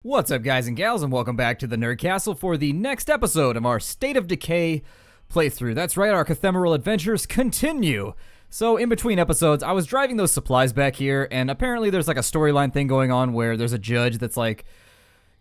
What's up, guys and gals, and welcome back to the Nerd Castle for the next episode of our State of Decay playthrough. That's right, our Cathemeral adventures continue. So, in between episodes, I was driving those supplies back here, and apparently there's like a storyline thing going on where there's a judge that's like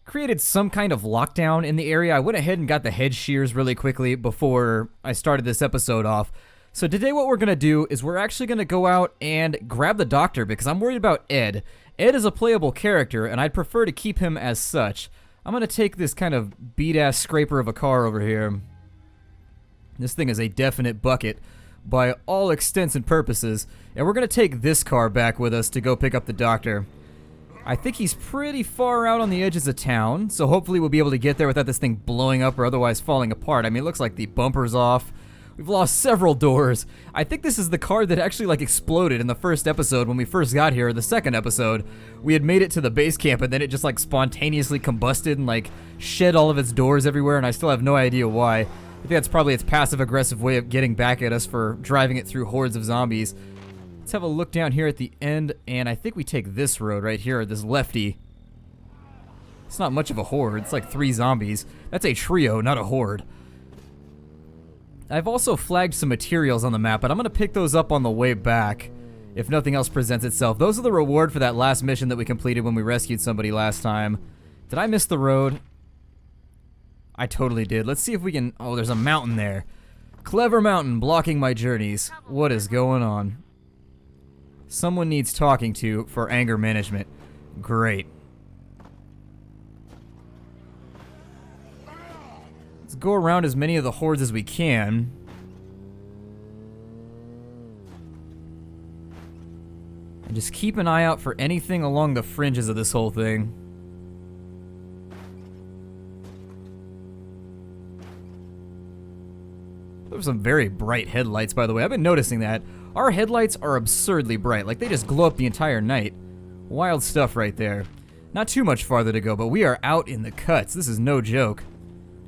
created some kind of lockdown in the area. I went ahead and got the head shears really quickly before I started this episode off. So today what we're going to do is we're actually going to go out and grab the doctor because I'm worried about Ed. Ed is a playable character, and I'd prefer to keep him as such. I'm going to take this kind of beat-ass scraper of a car over here. This thing is a definite bucket by all extents and purposes. And we're going to take this car back with us to go pick up the doctor. I think he's pretty far out on the edges of town, so hopefully we'll be able to get there without this thing blowing up or otherwise falling apart. I mean, it looks like the bumper's off. We've lost several doors. I think this is the car that actually like exploded in the first episode when we first got here. The second episode, we had made it to the base camp and then it just like spontaneously combusted and like shed all of its doors everywhere, and I still have no idea why. I think that's probably its passive-aggressive way of getting back at us for driving it through hordes of zombies. Let's have a look down here at the end, and I think we take this road right here, this lefty. It's not much of a horde. It's like 3 zombies. That's a trio, not a horde. I've also flagged some materials on the map, but I'm going to pick those up on the way back if nothing else presents itself. Those are the reward for that last mission that we completed when we rescued somebody last time. Did I miss the road? I totally did. Let's see if we can... Oh, there's a mountain there. Clever mountain blocking my journeys. What is going on? Someone needs talking to for anger management. Great. Let's go around as many of the hordes as we can. And just keep an eye out for anything along the fringes of this whole thing. There were some very bright headlights, by the way. I've been noticing that. Our headlights are absurdly bright. Like, they just glow up the entire night. Wild stuff right there. Not too much farther to go, but we are out in the cuts. This is no joke.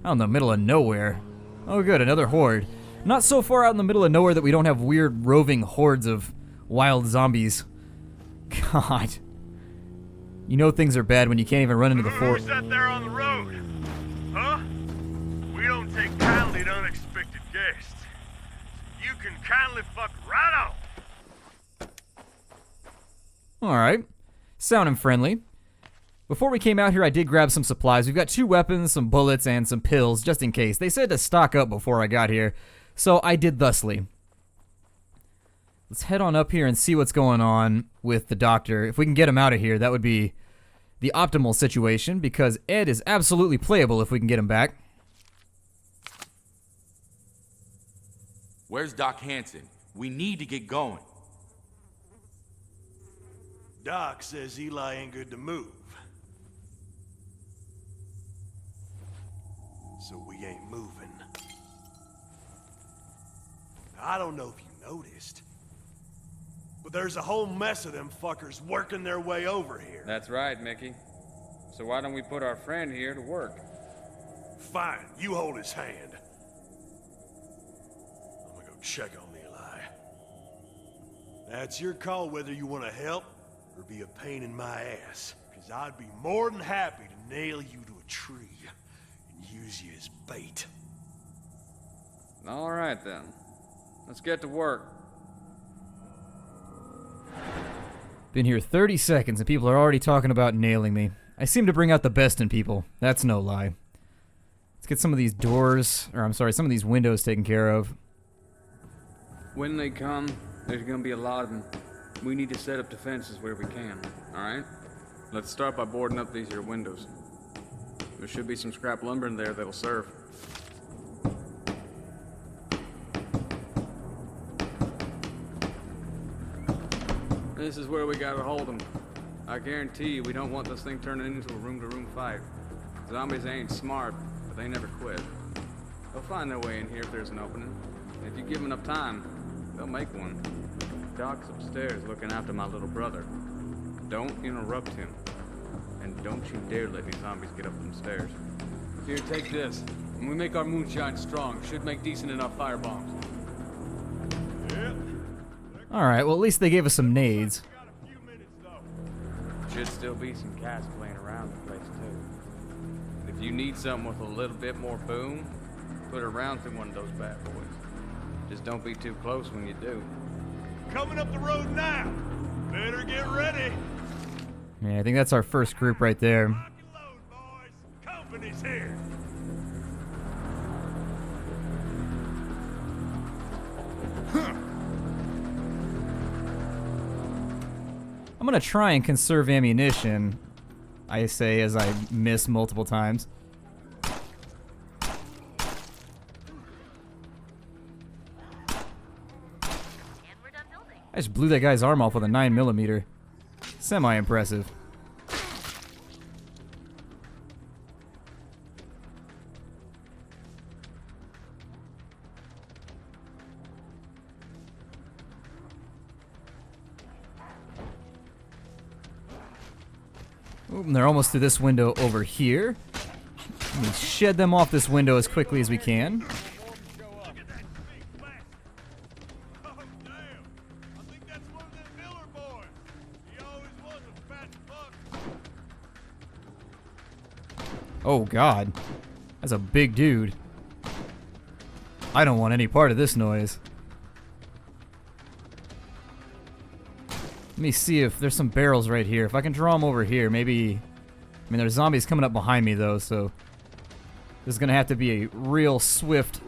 Out in the middle of nowhere. Oh good, another horde. Not so far out in the middle of nowhere that we don't have weird roving hordes of wild zombies. God. You know things are bad when you can't even run into the forest. Who's that there on the road? Huh? We don't take kindly to unexpected guests. You can kindly fuck right off. Alright. Sounding friendly. Before we came out here, I did grab some supplies. We've got 2 weapons, some bullets, and some pills, just in case. They said to stock up before I got here, so I did thusly. Let's head on up here and see what's going on with the doctor. If we can get him out of here, that would be the optimal situation, because Ed is absolutely playable if we can get him back. Where's Doc Hansen? We need to get going. Doc says Eli ain't good to move. So we ain't moving. I don't know if you noticed, but there's a whole mess of them fuckers working their way over here. That's right, Mickey. So why don't we put our friend here to work? Fine, you hold his hand. I'm gonna go check on Eli. That's your call whether you want to help or be a pain in my ass. Because I'd be more than happy to nail you to a tree and use you as bait. All right, then. Let's get to work. Been here 30 seconds and people are already talking about nailing me. I seem to bring out the best in people. That's no lie. Let's get some of these doors, or I'm sorry, some of these windows taken care of. When they come, there's gonna be a lot of them. We need to set up defenses where we can, all right? Let's start by boarding up these here windows. There should be some scrap lumber in there that'll serve. This is where we gotta hold them. I guarantee you we don't want this thing turning into a room-to-room fight. Zombies ain't smart, but they never quit. They'll find their way in here if there's an opening. And if you give them enough time, they'll make one. Doc's upstairs looking after my little brother. Don't interrupt him. And don't you dare let any zombies get up them stairs. Here, take this. When we make our moonshine strong, should make decent enough fire bombs. Alright, well at least they gave us some nades. Should still be some cats playing around the place, too. you need something with a little bit more boom, put a round through one of those bad boys. Just don't be too close when you do. Coming up the road now. Better get ready. Yeah, I think that's our first group right there. Rock and load, boys. Company's here. I'm gonna try and conserve ammunition, I say as I miss multiple times. I just blew that guy's arm off with a 9mm. Semi-impressive. Ooh, and they're almost to this window over here. Let me shed them off this window as quickly as we can. Oh god, that's a big dude. I don't want any part of this noise. Let me see if there's some barrels right here. If I can draw them over here, maybe... I mean, there's zombies coming up behind me though, so... This is gonna have to be a real swift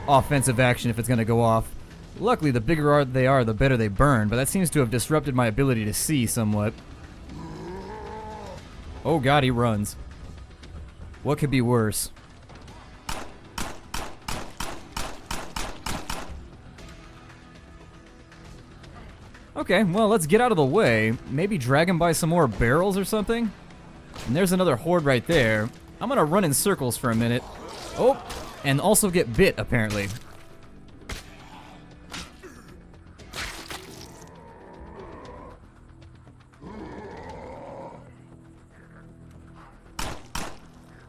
offensive action if it's gonna go off. Luckily, the bigger they are, the better they burn, but that seems to have disrupted my ability to see somewhat. Oh god, he runs. What could be worse? Okay, well, let's get out of the way. Maybe drag him by some more barrels or something? And there's another horde right there. I'm gonna run in circles for a minute. Oh, and also get bit, apparently.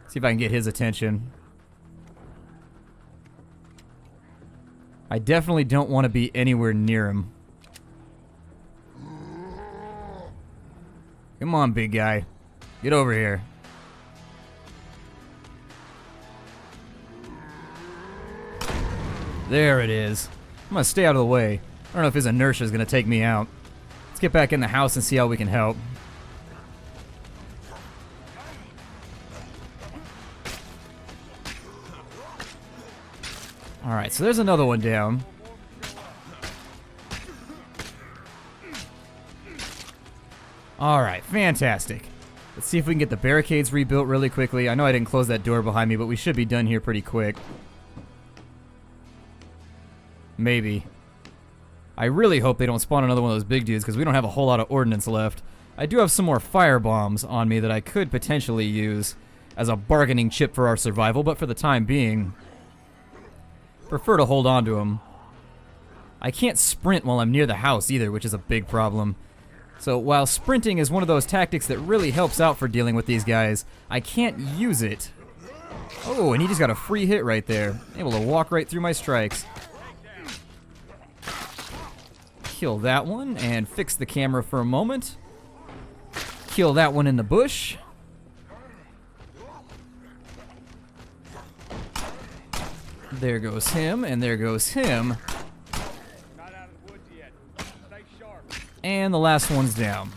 See if I can get his attention. I definitely don't want to be anywhere near him. Come on, big guy. Get over here. There it is. I'm gonna stay out of the way. I don't know if his inertia is gonna take me out. Let's get back in the house and see how we can help. Alright, so there's another one down. Alright, fantastic. Let's see if we can get the barricades rebuilt really quickly. I know I didn't close that door behind me, but we should be done here pretty quick. Maybe. I really hope they don't spawn another one of those big dudes, because we don't have a whole lot of ordnance left. I do have some more fire bombs on me that I could potentially use as a bargaining chip for our survival, but for the time being, prefer to hold on to them. I can't sprint while I'm near the house either, which is a big problem. So while sprinting is one of those tactics that really helps out for dealing with these guys, I can't use it. Oh, and he just got a free hit right there. Able to walk right through my strikes. Kill that one and fix the camera for a moment. Kill that one in the bush. There goes him, and there goes him. Not out of the woods yet. Stay sharp. And the last one's down.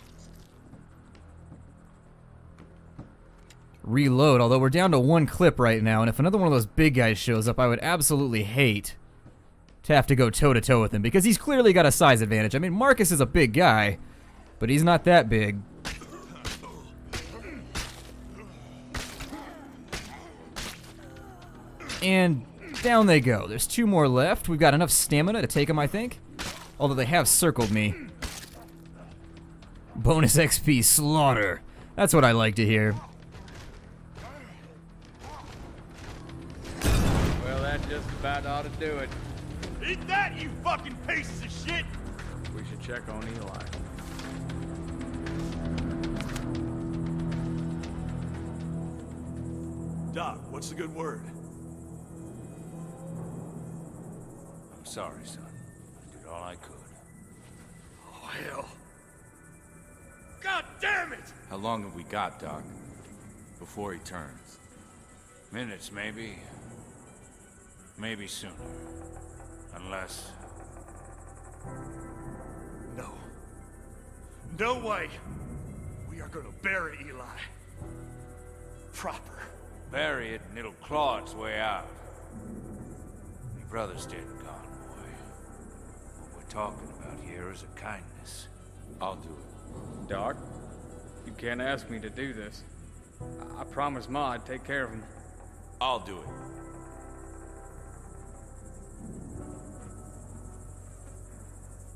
Reload, although we're down to one clip right now, and if another one of those big guys shows up, I would absolutely hate to have to go toe-to-toe with him, because he's clearly got a size advantage. I mean, Marcus is a big guy, but he's not that big. And down they go. There's two more left. We've got enough stamina to take them, I think. Although they have circled me. Bonus XP slaughter. That's what I like to hear. Well, that just about ought to do it. Eat that, you fucking pieces of shit! We should check on Eli. Doc, what's the good word? I'm sorry, son. I did all I could. Oh, hell. God damn it! How long have we got, Doc? before he turns. Minutes, maybe. Maybe sooner. Unless... No. No way! We are gonna bury Eli. Proper. bury it and it'll claw its way out. Your brother's dead and gone, boy. What we're talking about here is a kindness. I'll do it. Doc, you can't ask me to do this. I promised Ma I'd take care of him. I'll do it.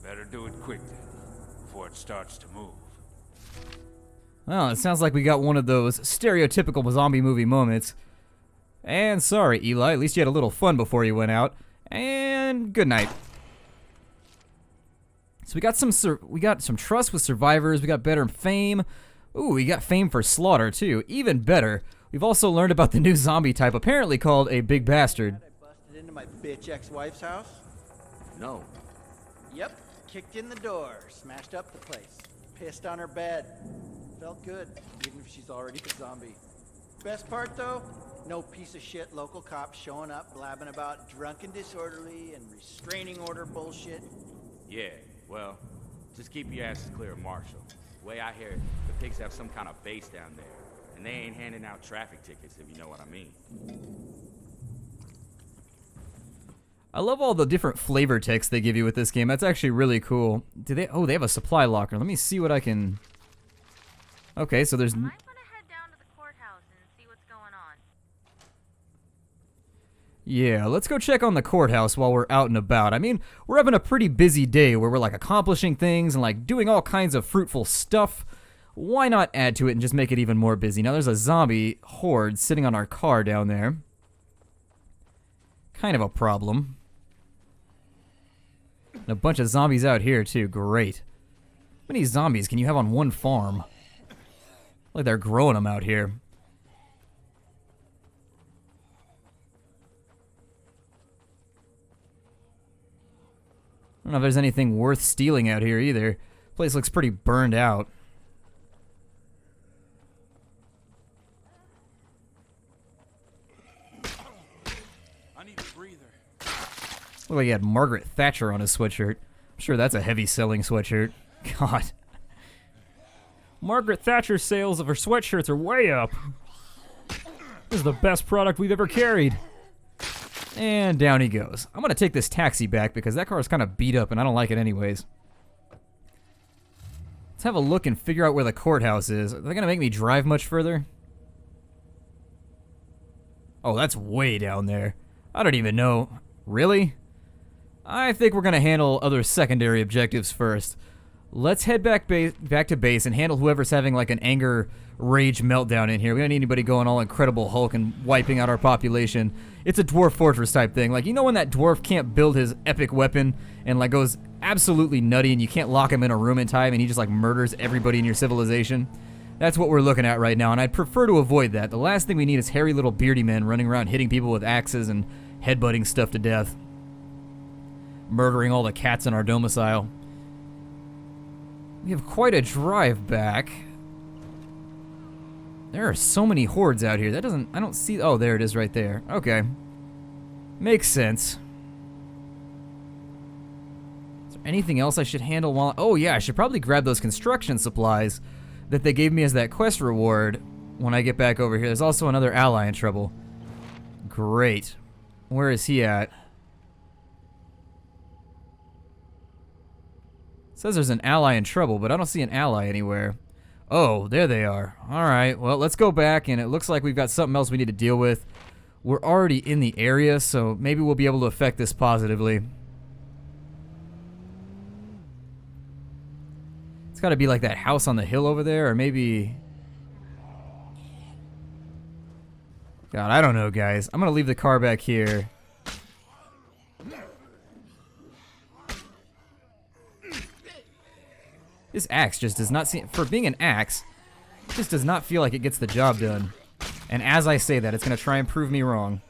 Better do it quick then, before it starts to move. Well, it sounds like we got one of those stereotypical zombie movie moments. And sorry, Eli, at least you had a little fun before you went out. And good night. So we got some trust with survivors. We got better fame. Ooh, we got fame for slaughter too. Even better. We've also learned about the new zombie type, apparently called a big bastard. I busted into my bitch ex-wife's house? No. Yep. Kicked in the door, smashed up the place, pissed on her bed. Felt good, even if she's already a zombie. Best part though, no piece of shit local cops showing up blabbing about drunk and disorderly and restraining order bullshit. Yeah, well, just keep your asses clear of Marshall. The way I hear it, the pigs have some kind of base down there, and they ain't handing out traffic tickets, if you know what I mean. I love all the different flavor text they give you with this game. That's actually really cool. Do they? Oh, they have a supply locker. Let me see what I can. Okay, so there's. I might want to head down to the courthouse and see what's going on. Yeah, let's go check on the courthouse while we're out and about. I mean, we're having a pretty busy day where we're like accomplishing things and like doing all kinds of fruitful stuff. Why not add to it and just make it even more busy? Now there's a zombie horde sitting on our car down there. Kind of a problem. And a bunch of zombies out here too. Great. How many zombies can you have on one farm? Like they're growing them out here. I don't know if there's anything worth stealing out here either. Place looks pretty burned out. I need a breather. Looked like he had Margaret Thatcher on his sweatshirt. I'm sure that's a heavy selling sweatshirt. God. Margaret Thatcher's sales of her sweatshirts are way up. This is the best product we've ever carried. And down he goes. I'm gonna take this taxi back because that car is kind of beat up and I don't like it anyways. Let's have a look and figure out where the courthouse is. Are they gonna make me drive much further? Oh, that's way down there. I don't even know. Really? I think we're gonna handle other secondary objectives first. Let's head back to base and handle whoever's having like an anger rage meltdown in here. We don't need anybody going all Incredible Hulk and wiping out our population. It's a dwarf fortress type thing. Like, you know when that dwarf can't build his epic weapon and like goes absolutely nutty and you can't lock him in a room in time and he just like murders everybody in your civilization? That's what we're looking at right now, and I'd prefer to avoid that. The last thing we need is hairy little beardy men running around hitting people with axes and headbutting stuff to death. Murdering all the cats in our domicile. We have quite a drive back. There are so many hordes out here. I don't see, oh, there it is right there. Okay. Makes sense. Is there anything else I should handle while, oh yeah, I should probably grab those construction supplies that they gave me as that quest reward when I get back over here. There's also another ally in trouble. Great. Where is he at? Says there's an ally in trouble, but I don't see an ally anywhere. Oh, there they are. Alright, well, let's go back, and it looks like we've got something else we need to deal with. We're already in the area, so maybe we'll be able to affect this positively. It's gotta be like that house on the hill over there, or maybe... God, I don't know, guys. I'm gonna leave the car back here. This axe just does not seem, for being an axe, it just does not feel like it gets the job done. And as I say that, it's going to try and prove me wrong.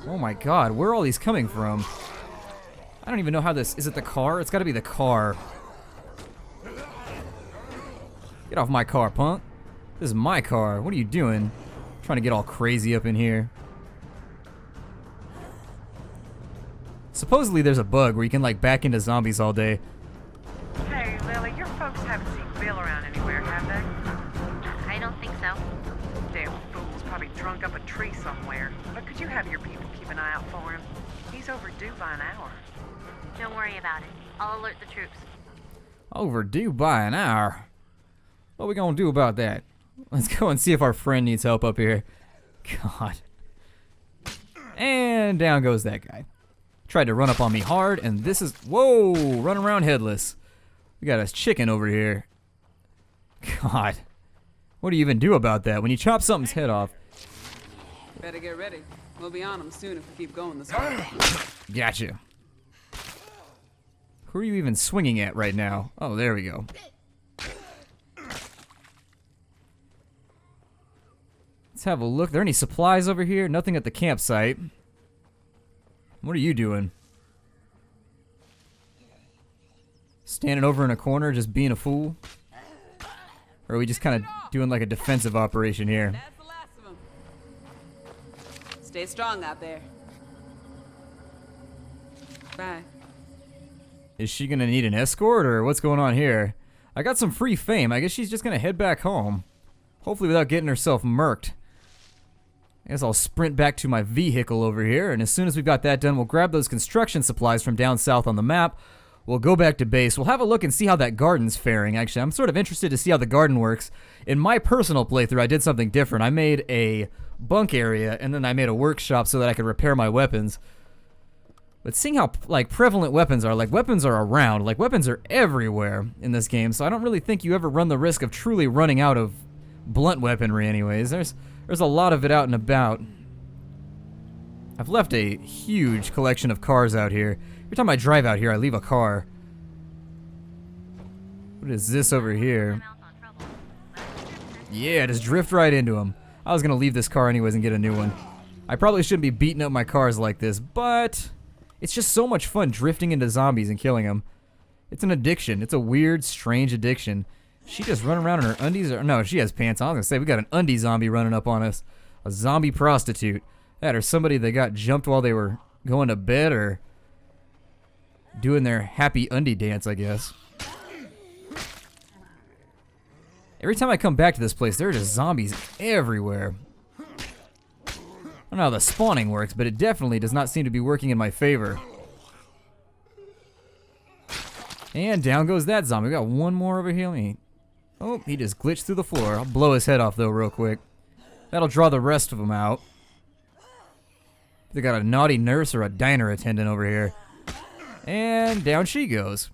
Oh my god, where are all these coming from? I don't even know how this... Is it the car? It's gotta be the car. Get off my car, punk. This is my car. What are you doing? Trying to get all crazy up in here. Supposedly there's a bug where you can like back into zombies all day. Hey, Lily, your folks haven't seen Bill around anywhere, have they? I don't think so. Damn fool's probably drunk up a tree somewhere. But could you have your people keep an eye out for him? He's overdue by an hour. Don't worry about it. I'll alert the troops. Overdue by an hour. What are we gonna do about that? Let's go and see if our friend needs help up here. God. And down goes that guy. Tried to run up on me hard, and this is... Whoa! Run around headless. We got a chicken over here. God. What do you even do about that? When you chop something's head off... Better get ready. We'll be on them soon if we keep going this way. Gotcha. Who are you even swinging at right now? Oh, there we go. Let's have a look. Are there any supplies over here? Nothing at the campsite. What are you doing? Standing over in a corner, just being a fool? Or are we just kind of doing like a defensive operation here? That's the last of them. Stay strong out there. Bye. Is she gonna need an escort, or what's going on here? I got some free fame. I guess she's just gonna head back home. Hopefully without getting herself murked. I guess I'll sprint back to my vehicle over here, and as soon as we've got that done, we'll grab those construction supplies from down south on the map. We'll go back to base. We'll have a look and see how that garden's faring. Actually, I'm sort of interested to see how the garden works. In my personal playthrough, I did something different. I made a bunk area, and then I made a workshop so that I could repair my weapons. But seeing how like prevalent weapons are around, like weapons are everywhere in this game, so I don't really think you ever run the risk of truly running out of blunt weaponry anyways. There's a lot of it out and about. I've left a huge collection of cars out here. Every time I drive out here, I leave a car. What is this over here? Yeah, just drift right into them. I was gonna leave this car anyways and get a new one. I probably shouldn't be beating up my cars like this, but it's just so much fun drifting into zombies and killing them. It's an addiction. It's a weird, strange addiction. She just run around in her undies? Or no, she has pants on. I was gonna say, we got an undie zombie running up on us. A zombie prostitute. That or somebody that got jumped while they were going to bed or doing their happy undie dance, I guess. Every time I come back to this place, there are just zombies everywhere. I don't know how the spawning works, but it definitely does not seem to be working in my favor. And down goes that zombie. We got one more over here. Oh, he just glitched through the floor. I'll blow his head off, though, real quick. That'll draw the rest of them out. They got a naughty nurse or a diner attendant over here. And down she goes.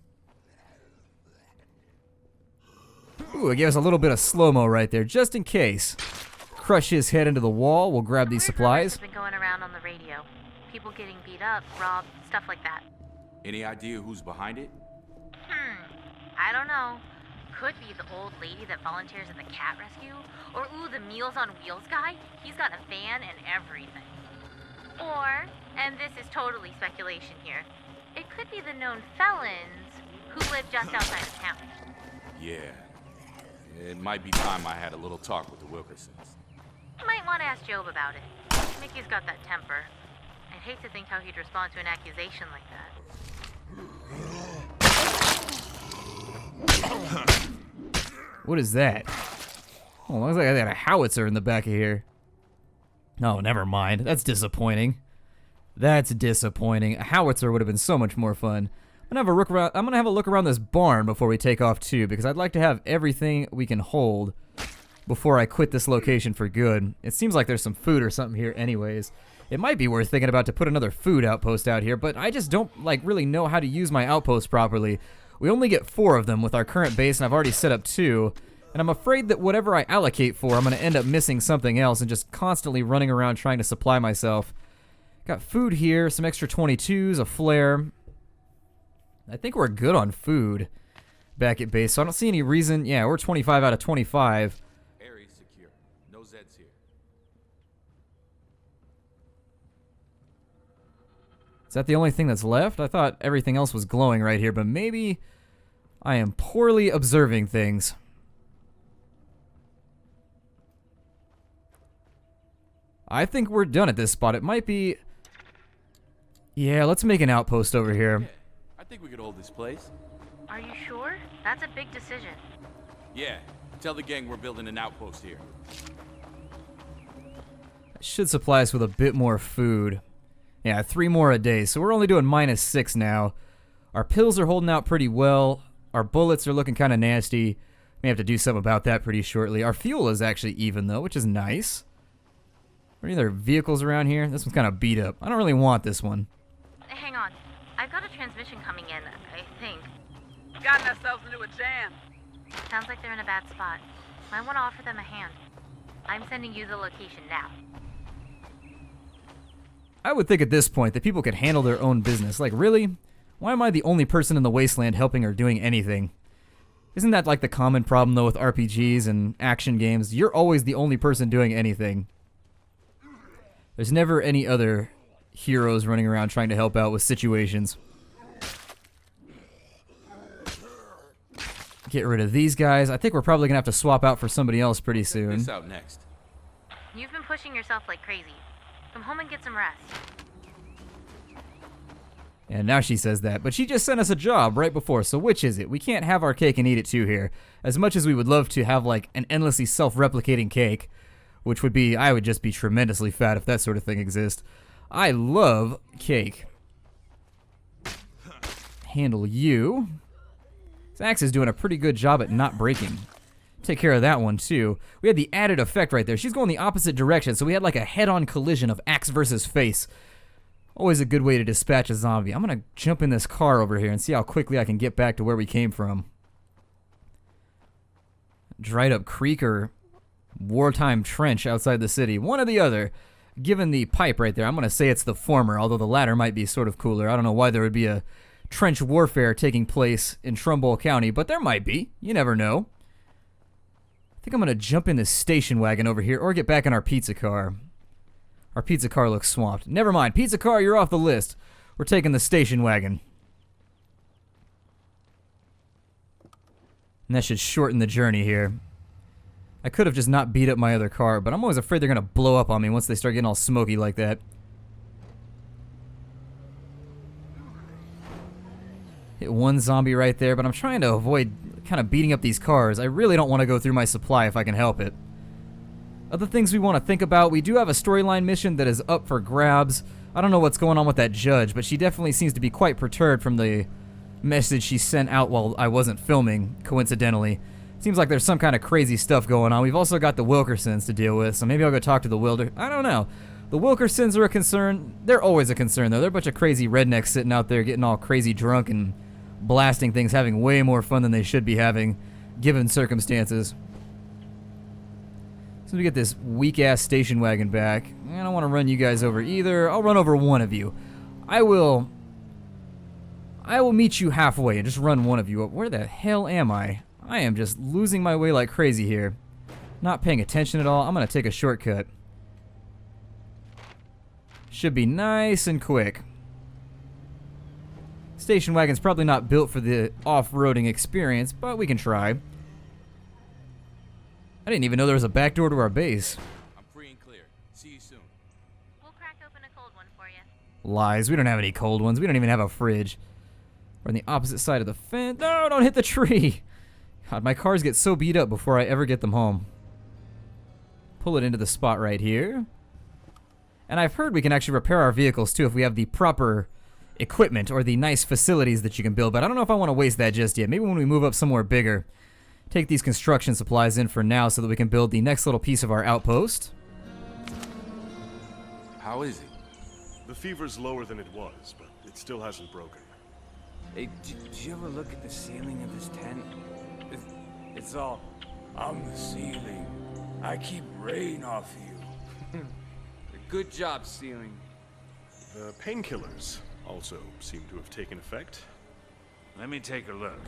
Ooh, it gave us a little bit of slow-mo right there, just in case. Crush his head into the wall. We'll grab these supplies. Been going around on the radio. People getting beat up, robbed, stuff like that. Any idea who's behind it? I don't know. Could be the old lady that volunteers at the cat rescue. Or, ooh, the Meals on Wheels guy. He's got a van and everything. Or, and this is totally speculation here, it could be the known felons who live just outside of town. Yeah. It might be time I had a little talk with the Wilkersons. You might want to ask Job about it. Mickey's got that temper. I'd hate to think how he'd respond to an accusation like that. What is that? Oh, looks like I got a howitzer in the back of here. No, never mind. That's disappointing. That's disappointing. A howitzer would have been so much more fun. I'm gonna have a look around this barn before we take off too, because I'd like to have everything we can hold before I quit this location for good. It seems like there's some food or something here anyways. It might be worth thinking about to put another food outpost out here, but I just don't really know how to use my outposts properly. We only get 4 of them with our current base, and I've already set up 2. And I'm afraid that whatever I allocate for, I'm going to end up missing something else and just constantly running around trying to supply myself. Got food here, some extra 22s, a flare. I think we're good on food back at base, so I don't see any reason. Yeah, we're 25 out of 25. Area's secure. No Zeds here. Is that the only thing that's left? I thought everything else was glowing right here, but maybe I am poorly observing things. I think we're done at this spot. It might be... Yeah, let's make an outpost over here. Yeah, I think we could hold this place. Are you sure? That's a big decision. Yeah, tell the gang we're building an outpost here. Should supply us with a bit more food. Yeah, 3 more a day, so we're only doing -6 now. Our pills are holding out pretty well. Our bullets are looking kind of nasty. May have to do something about that pretty shortly. Our fuel is actually even, though, which is nice. Are any other vehicles around here? This one's kind of beat up. I don't really want this one. Hang on. I've got a transmission coming in, I think. Gotten ourselves into a jam. Sounds like they're in a bad spot. Might want to offer them a hand. I'm sending you the location now. I would think at this point that people could handle their own business. Like, really? Why am I the only person in the wasteland helping or doing anything? Isn't that like the common problem, though, with RPGs and action games? You're always the only person doing anything. There's never any other heroes running around trying to help out with situations. Get rid of these guys. I think we're probably going to have to swap out for somebody else pretty Check soon. this out next. You've been pushing yourself like crazy. Come home and get some rest. And now she says that, but she just sent us a job right before, so which is it? We can't have our cake and eat it too here. As much as we would love to have like an endlessly self-replicating cake, which would be, I would just be tremendously fat if that sort of thing exists. I love cake. Handle you. This axe is doing a pretty good job at not breaking. Take care of that one too. We had the added effect right there. She's going the opposite direction, so we had like a head-on collision of axe versus face. Always a good way to dispatch a zombie. I'm gonna jump in this car over here and see how quickly I can get back to where we came from. Dried up creek or wartime trench outside the city. One or the other. Given the pipe right there, I'm gonna say it's the former, although the latter might be sort of cooler. I don't know why there would be a trench warfare taking place in Trumbull County, but there might be. You never know. I think I'm gonna jump in this station wagon over here or get back in our pizza car. Our pizza car looks swamped. Never mind. Pizza car, you're off the list. We're taking the station wagon. And that should shorten the journey here. I could have just not beat up my other car, but I'm always afraid they're going to blow up on me once they start getting all smoky like that. Hit one zombie right there, but I'm trying to avoid kind of beating up these cars. I really don't want to go through my supply if I can help it. Other things we want to think about, we do have a storyline mission that is up for grabs. I don't know what's going on with that judge, but she definitely seems to be quite perturbed from the message she sent out while I wasn't filming, coincidentally. Seems like there's some kind of crazy stuff going on. We've also got the Wilkersons to deal with, so maybe I'll go talk to the Wilder. I don't know. The Wilkersons are a concern. They're always a concern, though. They're a bunch of crazy rednecks sitting out there getting all crazy drunk and blasting things, having way more fun than they should be having, given circumstances. So we get this weak-ass station wagon back. I don't want to run you guys over either. I'll run over one of you. I will meet you halfway and just run one of you up. Where the hell am I? I am just losing my way like crazy here. Not paying attention at all. I'm going to take a shortcut. Should be nice and quick. Station wagon's probably not built for the off-roading experience, but we can try. I didn't even know there was a back door to our base. I'm free and clear. See you soon. We'll crack open a cold one for you. Lies. We don't have any cold ones. We don't even have a fridge. We're on the opposite side of the fence. No, don't hit the tree. God, my cars get so beat up before I ever get them home. Pull it into the spot right here. And I've heard we can actually repair our vehicles too if we have the proper equipment or the nice facilities that you can build, but I don't know if I want to waste that just yet. Maybe when we move up somewhere bigger. Take these construction supplies in for now so that we can build the next little piece of our outpost. How is he? The fever's lower than it was, but it still hasn't broken. Hey, did you ever look at the ceiling of this tent? It's all... I'm the ceiling. I keep rain off you. Good job, ceiling. The painkillers also seem to have taken effect. Let me take a look.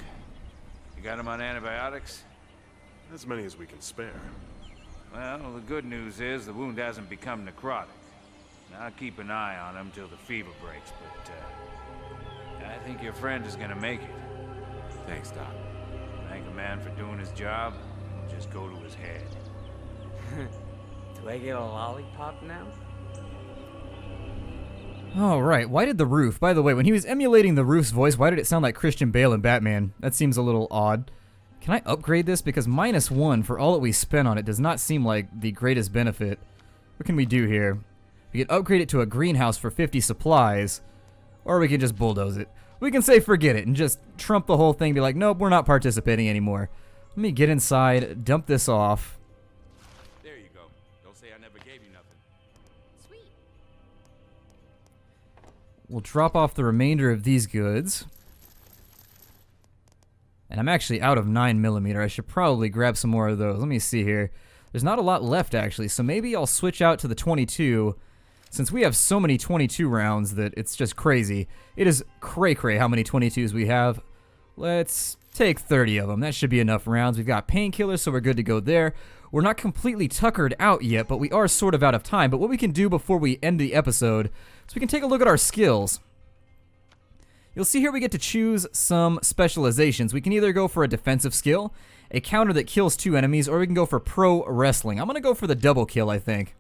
You got him on antibiotics? As many as we can spare. Well, the good news is the wound hasn't become necrotic. I'll keep an eye on him till the fever breaks, but I think your friend is gonna make it. Thanks, Doc. Thank a man for doing his job, it'll just go to his head. Do I get a lollipop now? Alright, why did the roof... By the way, when he was emulating the roof's voice, why did it sound like Christian Bale in Batman? That seems a little odd. Can I upgrade this? Because -1 for all that we spent on it does not seem like the greatest benefit. What can we do here? We can upgrade it to a greenhouse for 50 supplies, or we can just bulldoze it. We can say forget it and just trump the whole thing, be like, nope, we're not participating anymore. Let me get inside, dump this off. There you go. Don't say I never gave you nothing. Sweet. We'll drop off the remainder of these goods. And I'm actually out of 9mm. I should probably grab some more of those. Let me see here. There's not a lot left, actually, so maybe I'll switch out to the 22, since we have so many 22 rounds that it's just crazy. It is cray-cray how many 22s we have. Let's take 30 of them. That should be enough rounds. We've got painkillers, so we're good to go there. We're not completely tuckered out yet, but we are sort of out of time. But what we can do before we end the episode is we can take a look at our skills. You'll see here we get to choose some specializations. We can either go for a defensive skill, a counter that kills 2 enemies, or we can go for pro wrestling. I'm going to go for the double kill, I think.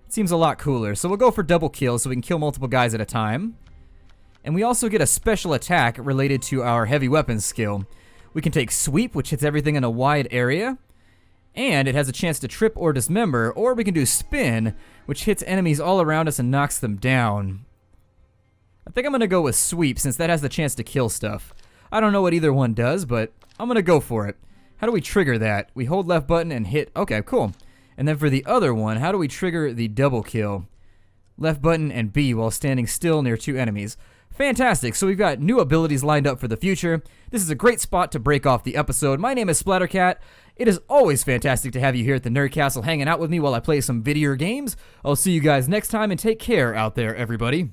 It seems a lot cooler. So we'll go for double kill so we can kill multiple guys at a time. And we also get a special attack related to our heavy weapons skill. We can take sweep, which hits everything in a wide area, and it has a chance to trip or dismember, or we can do spin, which hits enemies all around us and knocks them down. I think I'm going to go with sweep since that has the chance to kill stuff. I don't know what either one does, but I'm going to go for it. How do we trigger that? We hold left button and hit. Okay, cool. And then for the other one, how do we trigger the double kill? Left button and B while standing still near 2 enemies. Fantastic. So we've got new abilities lined up for the future. This is a great spot to break off the episode. My name is Splattercat. It is always fantastic to have you here at the Nerd Castle hanging out with me while I play some video games. I'll see you guys next time and take care out there, everybody.